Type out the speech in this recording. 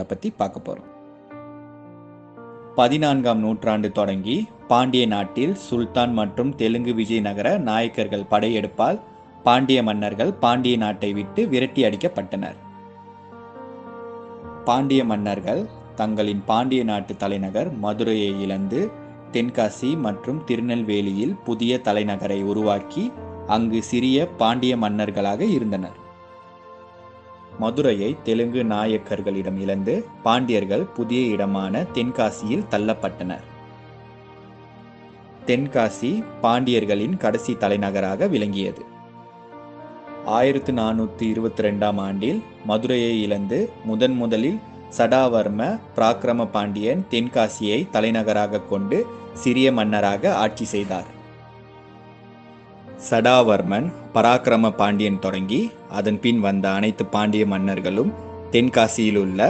பற்றி பார்க்க போகிறோம். 14ஆம் நூற்றாண்டு தொடங்கி பாண்டிய நாட்டில் சுல்தான் மற்றும் தெலுங்கு விஜயநகர நாயக்கர்கள் படையெடுப்பால் பாண்டிய மன்னர்கள் பாண்டிய நாட்டை விட்டு விரட்டி அடிக்கப்பட்டனர். பாண்டிய மன்னர்கள் தங்களின் பாண்டிய நாட்டு தலைநகர் மதுரையை இழந்து தென்காசி மற்றும் திருநெல்வேலியில் புதிய தலைநகரை உருவாக்கி அங்கு சிறிய பாண்டிய மன்னர்களாக இருந்தனர். மதுரையை தெலுங்கு நாயக்கர்களிடம் இழந்து பாண்டியர்கள் புதிய இடமான தென்காசியில் தள்ளப்பட்டனர். தென்காசி பாண்டியர்களின் கடைசி தலைநகராக விளங்கியது. 1422ஆம் ஆண்டில் மதுரையை இழந்து முதலில் சடாவர்ம பராக்கிரம பாண்டியன் தென்காசியை தலைநகராக கொண்டு சிறிய மன்னராக ஆட்சி செய்தார். சடாவர்மன் பராக்கிரம பாண்டியன் தொடங்கி அதன் பின் வந்த அனைத்து பாண்டிய மன்னர்களும் தென்காசியில் உள்ள